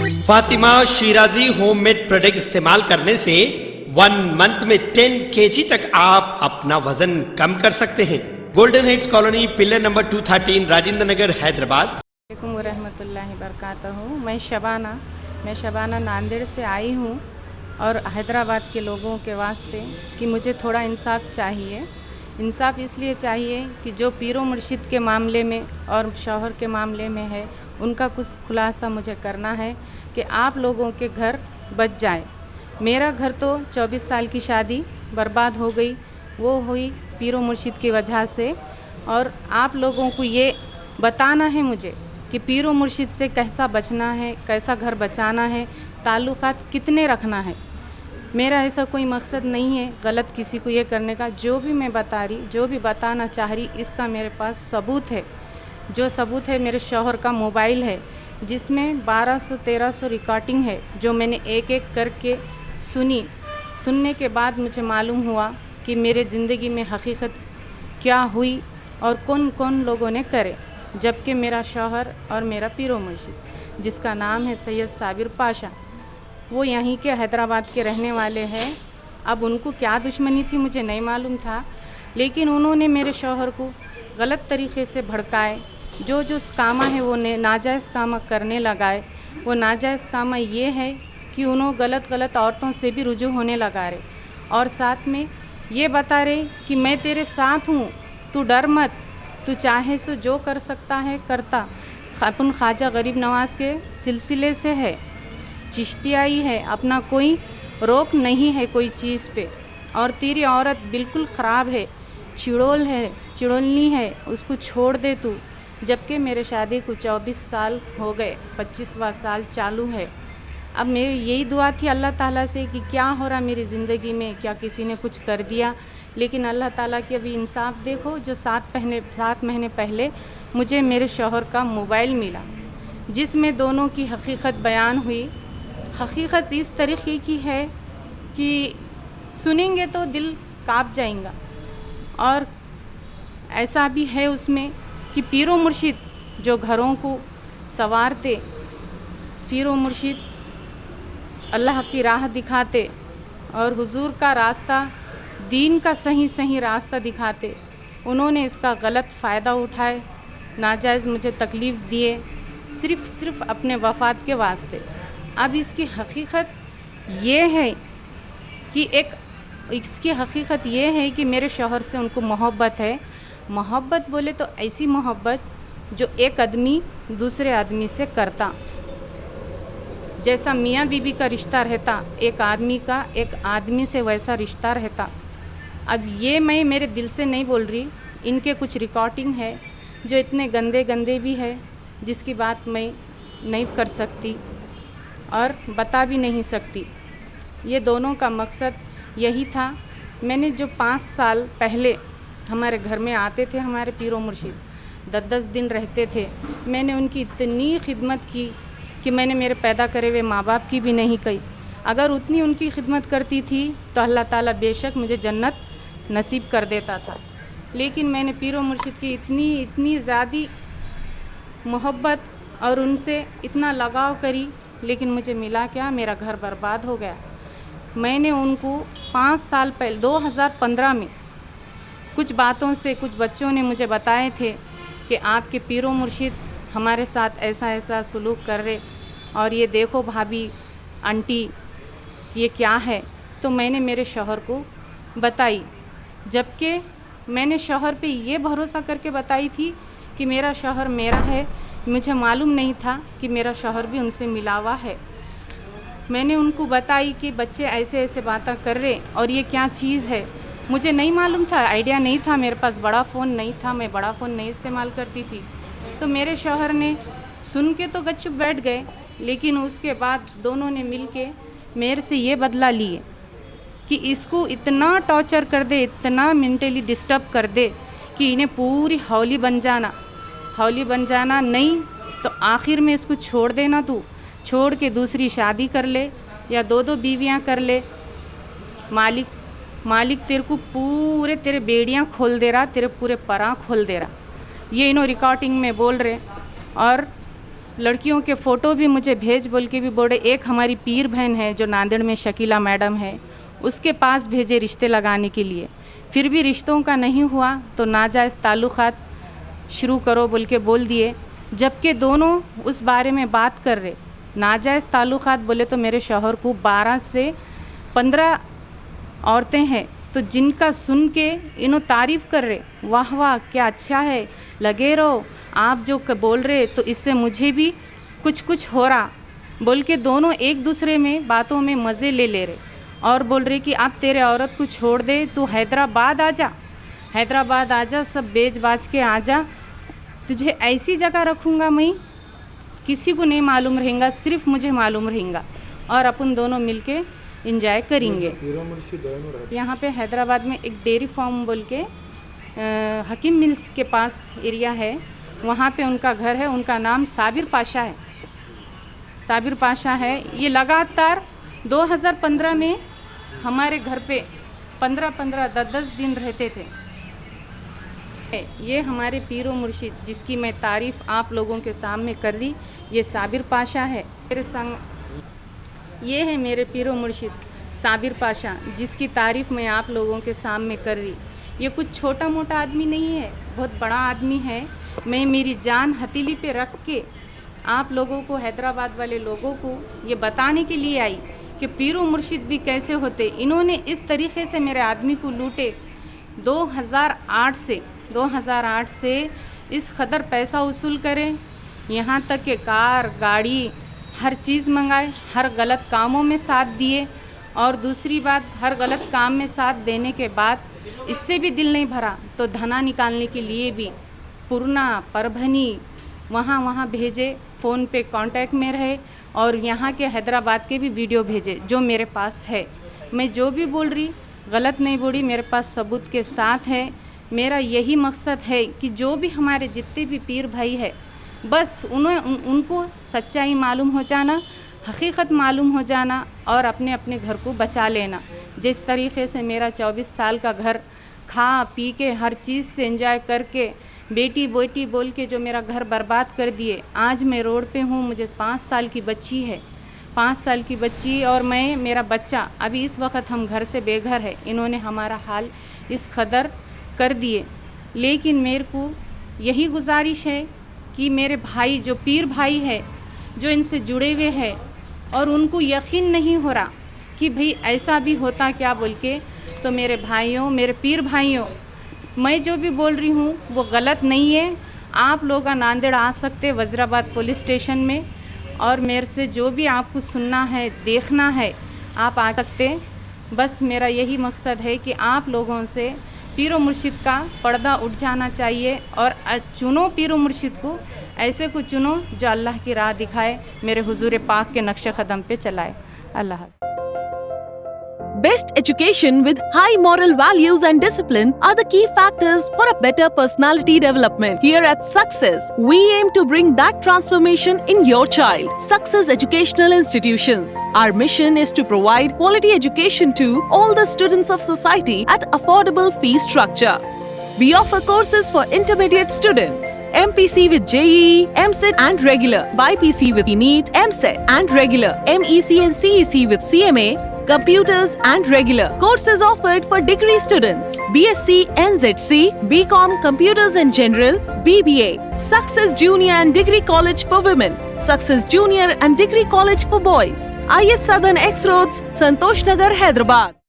Fatima Shirazi homemade product इस्तेमाल करने से 1 मंथ में 10 kg तक आप अपना वजन कम कर सकते हैं। Golden heights colony, pillar number 213, Rajendra Nagar, Hyderabad. रहमतुल्लाहि बरकातहू। मैं शबाना नांदेड़ से आई हूँ और हैदराबाद के लोगों के वास्ते कि मुझे थोड़ा इंसाफ चाहिए। इंसाफ इसलिए चाहिए कि जो पीरो मुर्शिद के मामले में और शौहर के मामले में है, उनका कुछ खुलासा मुझे करना है कि आप लोगों के घर बच जाए। मेरा घर तो 24 साल की शादी बर्बाद हो गई, वो हुई पीरो मुर्शिद की वजह से। और आप लोगों को ये बताना है मुझे कि पीरो मुर्शिद से कैसा बचना है, कैसा घर बचाना है, ताल्लुकात कितने रखना है। मेरा ऐसा कोई मकसद नहीं है गलत किसी को ये करने का। जो भी मैं बता रही, जो भी बताना चाह रही, इसका मेरे पास सबूत है। जो सबूत है मेरे शौहर का मोबाइल है, जिसमें 1200-1300 रिकॉर्डिंग है, जो मैंने एक एक करके सुनी। सुनने के बाद मुझे मालूम हुआ कि मेरे ज़िंदगी में हकीकत क्या हुई और कौन कौन लोगों ने करे। जबकि मेरा शौहर और मेरा पीरो मुर्शिद, जिसका नाम है सैयद साबिर पाशा, वो यहीं के हैदराबाद के रहने वाले हैं। अब उनको क्या दुश्मनी थी मुझे नहीं मालूम था, लेकिन उन्होंने मेरे शौहर को गलत तरीक़े से भड़काए। जो कामा है वो नाजायज़ कामा करने लगाए। वो नाजायज़ कामा ये है कि उन्होंने गलत औरतों से भी रुजू होने लगा रहे, और साथ में ये बता रहे कि मैं तेरे साथ हूँ, तू डर मत, तू चाहे सो जो कर सकता है करता। अपन ख्वाजा गरीब नवाज़ के सिलसिले से है, चिश्तियाई है, अपना कोई रोक नहीं है कोई चीज़ पे। और तेरी औरत बिल्कुल ख़राब है, चिड़ोलनी है, उसको छोड़ दे तू। जबकि मेरे शादी को 24 साल हो गए, 25वां साल चालू है। अब मेरी यही दुआ थी अल्लाह ताला से कि क्या हो रहा मेरी ज़िंदगी में, क्या किसी ने कुछ कर दिया। लेकिन अल्लाह ताला की अभी इंसाफ देखो, जो 7 महीने पहले मुझे मेरे शौहर का मोबाइल मिला, जिसमें दोनों की हकीकत बयान हुई। हकीकत इस तरीक़े की है कि सुनेंगे तो दिल काँप जाएगा। और ऐसा भी है उसमें कि पीरो मुर्शिद जो घरों को संवारते, पीरो मुर्शिद अल्लाह की राह दिखाते और हुजूर का रास्ता, दीन का सही रास्ता दिखाते, उन्होंने इसका गलत फ़ायदा उठाए, नाजायज़ मुझे तकलीफ़ दिए, सिर्फ़ अपने वफ़ात के वास्ते। अब इसकी हकीकत ये है कि इसकी हकीकत ये है कि मेरे शौहर से उनको मोहब्बत है। मोहब्बत बोले तो ऐसी मोहब्बत जो एक आदमी दूसरे आदमी से करता, जैसा मियाँ बीबी का रिश्ता रहता, एक आदमी का एक आदमी से वैसा रिश्ता रहता। अब ये मैं मेरे दिल से नहीं बोल रही, इनके कुछ रिकॉर्डिंग है जो इतने गंदे भी है, जिसकी बात मैं नहीं कर सकती और बता भी नहीं सकती। ये दोनों का मकसद यही था। मैंने जो 5 साल पहले हमारे घर में आते थे हमारे पीरो मुर्शिद, 10-10 दिन रहते थे, मैंने उनकी इतनी खिदमत की कि मैंने मेरे पैदा करे हुए माँ बाप की भी नहीं की। अगर उतनी उनकी खिदमत करती थी तो अल्लाह ताला बेशक मुझे जन्नत नसीब कर देता था। लेकिन मैंने पीरो मुर्शिद की इतनी ज़्यादा मोहब्बत और उनसे इतना लगाव करी, लेकिन मुझे मिला क्या, मेरा घर बर्बाद हो गया। मैंने उनको 5 साल पहले 2015 में कुछ बातों से कुछ बच्चों ने मुझे बताए थे कि आपके पीरो मुर्शिद हमारे साथ ऐसा सलूक कर रहे, और ये देखो भाभी आंटी ये क्या है। तो मैंने मेरे शौहर को बताई, जबकि मैंने शौहर पे ये भरोसा करके बताई थी कि मेरा शौहर मेरा है। मुझे मालूम नहीं था कि मेरा शौहर भी उनसे मिला हुआ है। मैंने उनको बताई कि बच्चे ऐसे बातें कर रहे और ये क्या चीज़ है। मुझे नहीं मालूम था, आइडिया नहीं था, मेरे पास बड़ा फ़ोन नहीं था, मैं बड़ा फ़ोन नहीं इस्तेमाल करती थी। तो मेरे शौहर ने सुन के तो गपचुप बैठ गए, लेकिन उसके बाद दोनों ने मिलके मेरे से ये बदला लिए कि इसको इतना टॉर्चर कर दे, इतना मेंटली डिस्टर्ब कर दे कि इन्हें पूरी हौली बन जाना नहीं तो आखिर में इसको छोड़ देना, तू छोड़ के दूसरी शादी कर ले या 2-2 बीवियां कर ले। मालिक तेरे को पूरे तेरे बेड़ियां खोल दे रहा, तेरे पूरे परां खोल दे रहा। ये इन्हों रिकॉर्डिंग में बोल रहे। और लड़कियों के फ़ोटो भी मुझे भेज बोल के भी बोले। एक हमारी पीर बहन है जो नांदेड़ में शकीला मैडम है, उसके पास भेजे रिश्ते लगाने के लिए, फिर भी रिश्तों का नहीं हुआ तो नाजायज़ ताल्लुक़ात शुरू करो बोल के बोल दिए। जबकि दोनों उस बारे में बात कर रहे, नाजायज़ ताल्लुक़ात बोले तो मेरे शौहर को 12 से 15 औरतें हैं, तो जिनका सुन के इन्हों तारीफ़ कर रहे, वाह वाह क्या अच्छा है, लगे रहो, आप जो बोल रहे तो इससे मुझे भी कुछ हो रहा बोल के दोनों एक दूसरे में बातों में मज़े ले रहे और बोल रहे कि आप तेरे औरत को छोड़ दे, तू हैदराबाद आ जा, हैदराबाद आ जा, सब बेच बाच के आ जा, तुझे ऐसी जगह रखूँगा मैं, किसी को नहीं मालूम रहेगा, सिर्फ मुझे मालूम रहेगा और अपन दोनों मिलके एंजॉय करेंगे। यहाँ पे हैदराबाद में एक डेयरी फार्म बोल के हकीम मिल्स के पास एरिया है, वहाँ पे उनका घर है, उनका नाम साबिर पाशा है, साबिर पाशा है। ये लगातार 2015 में हमारे घर पे 15-15, 10-10 दिन रहते थे। ये हमारे पीरो मुर्शिद जिसकी मैं तारीफ़ आप लोगों के सामने कर रही, ये साबिर पाशा है मेरे संग। ये है मेरे पीरो मुर्शिद साबिर पाशा जिसकी तारीफ़ मैं आप लोगों के सामने कर रही। ये कुछ छोटा मोटा आदमी नहीं है, बहुत बड़ा आदमी है। मैं मेरी जान हथेली पे रख के आप लोगों को, हैदराबाद वाले लोगों को ये बताने के लिए आई कि पीरो मुर्शिद भी कैसे होते। इन्होंने इस तरीक़े से मेरे आदमी को लूटे। 2008 से इस कदर पैसा वसूल करें, यहाँ तक कि कार गाड़ी हर चीज़ मंगाए, हर गलत कामों में साथ दिए। और दूसरी बात, हर गलत काम में साथ देने के बाद इससे भी दिल नहीं भरा तो धना निकालने के लिए भी पूर्णा, परभनी वहाँ भेजे, फ़ोन पे कांटेक्ट में रहे और यहाँ के हैदराबाद के भी वीडियो भेजे जो मेरे पास है। मैं जो भी बोल रही गलत नहीं बोली, मेरे पास सबूत के साथ है। मेरा यही मकसद है कि जो भी हमारे जितने भी पीर भाई है, बस उनको सच्चाई मालूम हो जाना, हकीकत मालूम हो जाना और अपने अपने घर को बचा लेना। जिस तरीक़े से मेरा 24 साल का घर खा पी के हर चीज़ से एंजॉय करके बेटी बेटी बोल के जो मेरा घर बर्बाद कर दिए, आज मैं रोड पे हूँ। मुझे 5 साल की बच्ची है, 5 साल की बच्ची और मैं, मेरा बच्चा, अभी इस वक्त हम घर से बेघर है। इन्होंने हमारा हाल इस कदर कर दिए। लेकिन मेरे को यही गुजारिश है कि मेरे भाई जो पीर भाई है, जो इनसे जुड़े हुए हैं और उनको यकीन नहीं हो रहा कि भाई ऐसा भी होता क्या बोल के, तो मेरे भाइयों, मेरे पीर भाइयों, मैं जो भी बोल रही हूँ वो गलत नहीं है। आप लोग नांदेड़ आ सकते वज़ीराबाद पुलिस स्टेशन में और मेरे से जो भी आपको सुनना है, देखना है, आप आ सकते। बस मेरा यही मकसद है कि आप लोगों से पीरो मुर्शिद का पर्दा उठ जाना चाहिए और चुनो पीरो मुर्शिद को, ऐसे को चुनो जो अल्लाह की राह दिखाए, मेरे हुजूर पाक के नक्शे कदम पे चलाए। अल्लाह। Best education with high moral values and discipline are the key factors for a better personality development. Here at Success, we aim to bring that transformation in your child. Success Educational Institutions. Our mission is to provide quality education to all the students of society at affordable fee structure. We offer courses for intermediate students, MPC with JEE, MCET and regular, BPC with NEET, MCET and regular, MEC and CEC with CMA, computers and regular. Courses offered for degree students, BSc, NZC, BCom, Computers and General, BBA. Success Junior and Degree College for women, Success Junior and Degree College for boys. IS Southern X Roads, Santosh Nagar, Hyderabad.